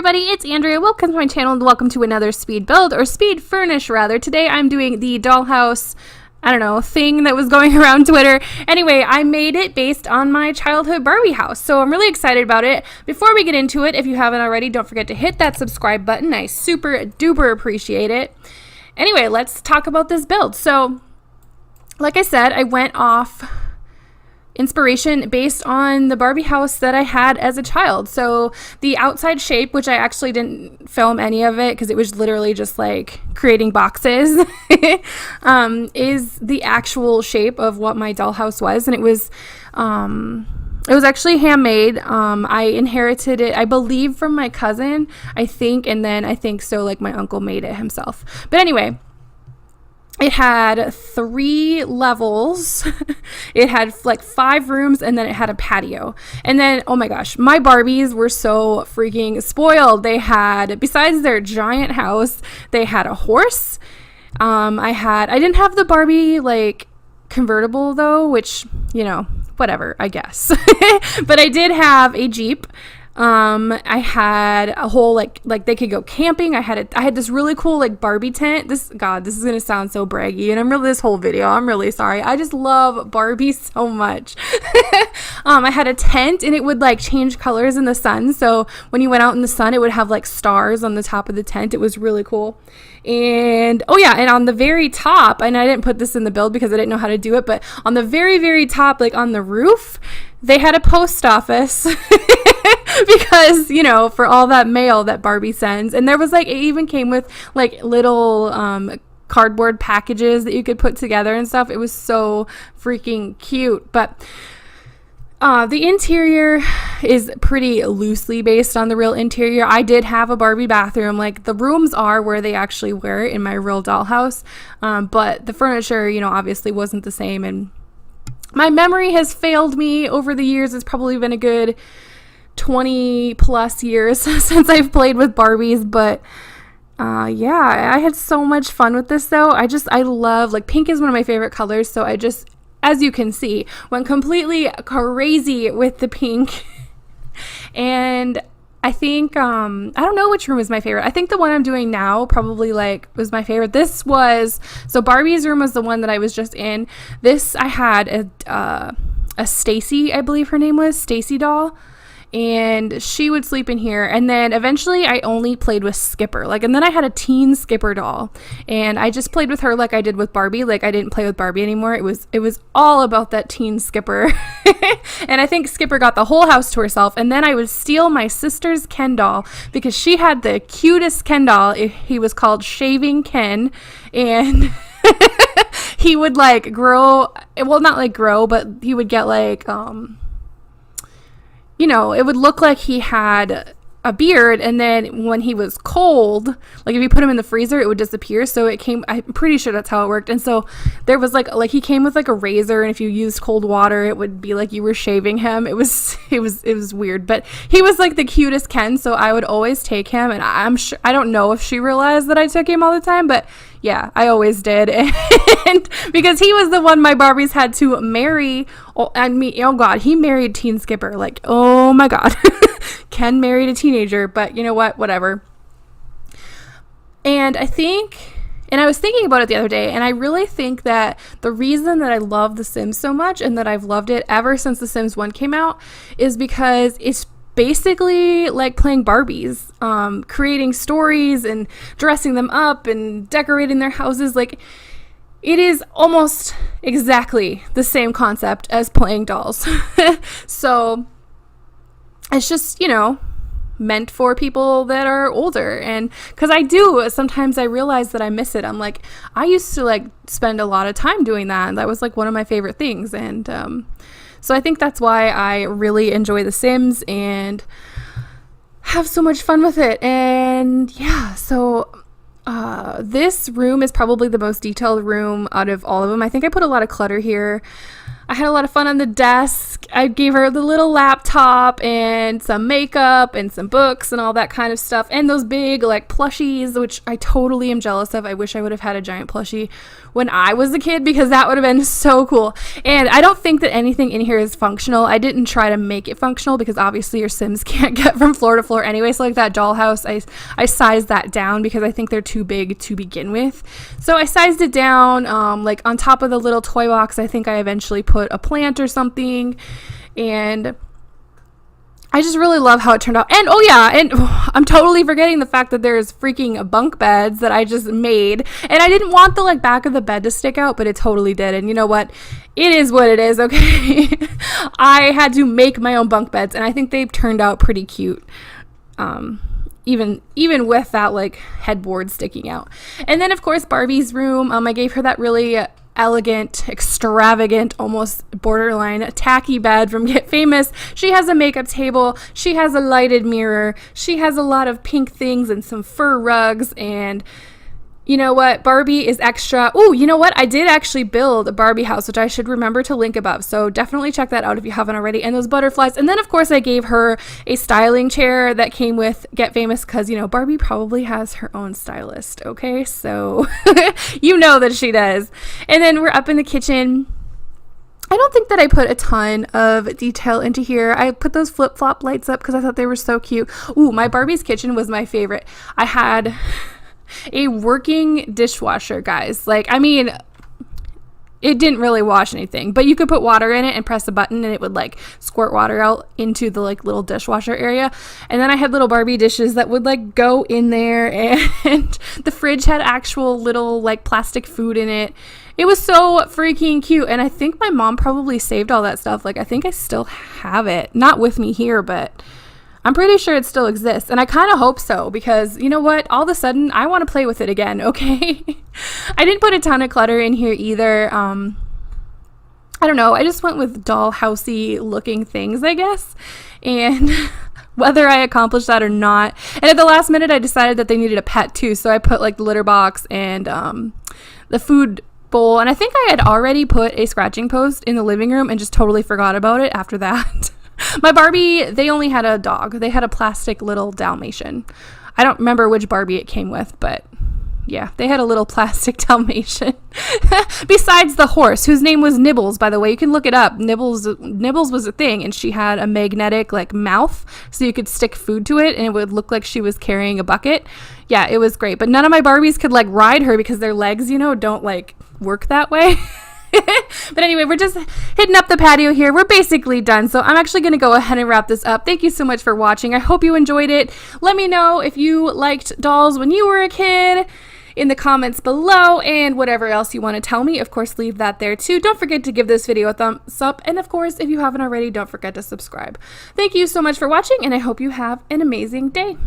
everybody, it's Andrea. Welcome to my channel and welcome to another speed build, or speed furnish rather. Today I'm doing the Dollhouse, thing that was going around Twitter. Anyway, I made it based on my childhood Barbie house, so I'm really excited about it. Before we get into it, if you haven't already, don't forget to hit that subscribe button. I super duper appreciate it. Anyway, let's talk about this build. So, like I said, I went off inspiration based on the Barbie house that I had as a child. So the outside shape, which I actually didn't film any of it because it was literally just like creating boxes, is the actual shape of what my dollhouse was. And it was actually handmade. I inherited it, I believe, from my cousin, I think, and then I think so like my uncle made it himself. But anyway, it had 3 levels. It had like 5 rooms, and then it had a patio. And then, oh my gosh, my Barbies were so freaking spoiled. They had, besides their giant house, they had a horse. I didn't have the Barbie like convertible though, which, you know, whatever, I guess. But I did have a Jeep. I had a whole like they could go camping. I had this really cool like Barbie tent. This is gonna sound so braggy, and this whole video, I'm really sorry. I just love Barbie so much. I had a tent, and it would like change colors in the sun. So when you went out in the sun, it would have like stars on the top of the tent. It was really cool. And oh yeah, and on the very top, and I didn't put this in the build because I didn't know how to do it, but on the very, very top, like on the roof, they had a post office. Because, you know, for all that mail that Barbie sends. And there was like, it even came with like little cardboard packages that you could put together and stuff. It was so freaking cute. But the interior is pretty loosely based on the real interior. I did have a Barbie bathroom. Like, the rooms are where they actually were in my real dollhouse. But the furniture, you know, obviously wasn't the same. And my memory has failed me over the years. It's probably been a good 20 plus years since I've played with Barbies, but yeah, I had so much fun with this though. I love, like, pink is one of my favorite colors, so I just, as you can see, went completely crazy with the pink. And I think I don't know which room is my favorite. I think the one I'm doing now probably like was my favorite. So Barbie's room was the one that I was just in. I had a Stacy, I believe her name was Stacy doll, and she would sleep in here. And then eventually I only played with Skipper, and then I had a teen Skipper doll, and I just played with her like I did with Barbie. Like, I didn't play with Barbie anymore. It was all about that teen Skipper. And I think Skipper got the whole house to herself. And then I would steal my sister's Ken doll because she had the cutest Ken doll. He was called Shaving Ken, and he would like grow, well, not like grow, but he would get like you know, it would look like he had a beard, and then when he was cold, like if you put him in the freezer, it would disappear. So I'm pretty sure that's how it worked. And so there was like he came with like a razor, and if you used cold water, it would be like you were shaving him. It was weird, but he was like the cutest Ken, so I would always take him. And I'm sure, I don't know if she realized that I took him all the time, but yeah, I always did. And because he was the one my Barbies had to marry. Oh God, he married Teen Skipper. Like, oh my God. Ken married a teenager, but you know what? Whatever. And I was thinking about it the other day, and I really think that the reason that I love The Sims so much, and that I've loved it ever since The Sims 1 came out, is because it's basically like playing Barbies, creating stories and dressing them up and decorating their houses. Like, it is almost exactly the same concept as playing dolls. So it's just, you know, meant for people that are older. And because sometimes I realize that I miss it. I'm like, I used to like spend a lot of time doing that, and that was like one of my favorite things. And so I think that's why I really enjoy The Sims and have so much fun with it. And yeah, so this room is probably the most detailed room out of all of them. I think I put a lot of clutter here. I had a lot of fun on the desk. I gave her the little laptop and some makeup and some books and all that kind of stuff. And those big like plushies, which I totally am jealous of. I wish I would have had a giant plushie when I was a kid because that would have been so cool. And I don't think that anything in here is functional. I didn't try to make it functional because obviously your Sims can't get from floor to floor anyway. So like that dollhouse, I sized that down because I think they're too big to begin with. So I sized it down, like on top of the little toy box. I think I eventually put a plant or something, and I just really love how it turned out. And oh yeah, and I'm totally forgetting the fact that there's freaking bunk beds that I just made, and I didn't want the like back of the bed to stick out, but it totally did. And you know what, it is what it is, okay? I had to make my own bunk beds, and I think they've turned out pretty cute, even with that like headboard sticking out. And then of course Barbie's room, I gave her that really elegant, extravagant, almost borderline tacky bed from Get Famous. She has a makeup table, she has a lighted mirror, she has a lot of pink things and some fur rugs. And you know what, Barbie is extra. Oh, you know what, I did actually build a Barbie house, which I should remember to link above, so definitely check that out if you haven't already. And those butterflies. And then of course I gave her a styling chair that came with Get Famous, because you know Barbie probably has her own stylist, okay? So you know that she does. And then we're up in the kitchen. I don't think that I put a ton of detail into here. I put those flip-flop lights up because I thought they were so cute. Ooh, my Barbie's kitchen was my favorite. I had a working dishwasher, guys. Like, I mean, it didn't really wash anything, but you could put water in it and press a button and it would like squirt water out into the like little dishwasher area. And then I had little Barbie dishes that would like go in there, and the fridge had actual little like plastic food in it. It was so freaking cute. And I think my mom probably saved all that stuff. Like, I think I still have it, not with me here, but I'm pretty sure it still exists, and I kind of hope so, because you know what? All of a sudden, I want to play with it again, okay? I didn't put a ton of clutter in here either. I don't know. I just went with dollhousey looking things, I guess, and whether I accomplished that or not. And at the last minute, I decided that they needed a pet too, so I put like the litter box and the food bowl, and I think I had already put a scratching post in the living room and just totally forgot about it after that. My Barbie, they only had a dog. They had a plastic little Dalmatian. I don't remember which Barbie it came with, but yeah, they had a little plastic Dalmatian. Besides the horse, whose name was Nibbles, by the way. You can look it up. Nibbles was a thing, and she had a magnetic like mouth, so you could stick food to it, and it would look like she was carrying a bucket. Yeah, it was great. But none of my Barbies could like ride her because their legs, you know, don't like work that way. But anyway, we're just hitting up the patio here. We're basically done, so I'm actually going to go ahead and wrap this up. Thank you so much for watching. I hope you enjoyed it. Let me know if you liked dolls when you were a kid in the comments below, and whatever else you want to tell me, of course, leave that there too. Don't forget to give this video a thumbs up, and of course, if you haven't already, don't forget to subscribe. Thank you so much for watching, and I hope you have an amazing day.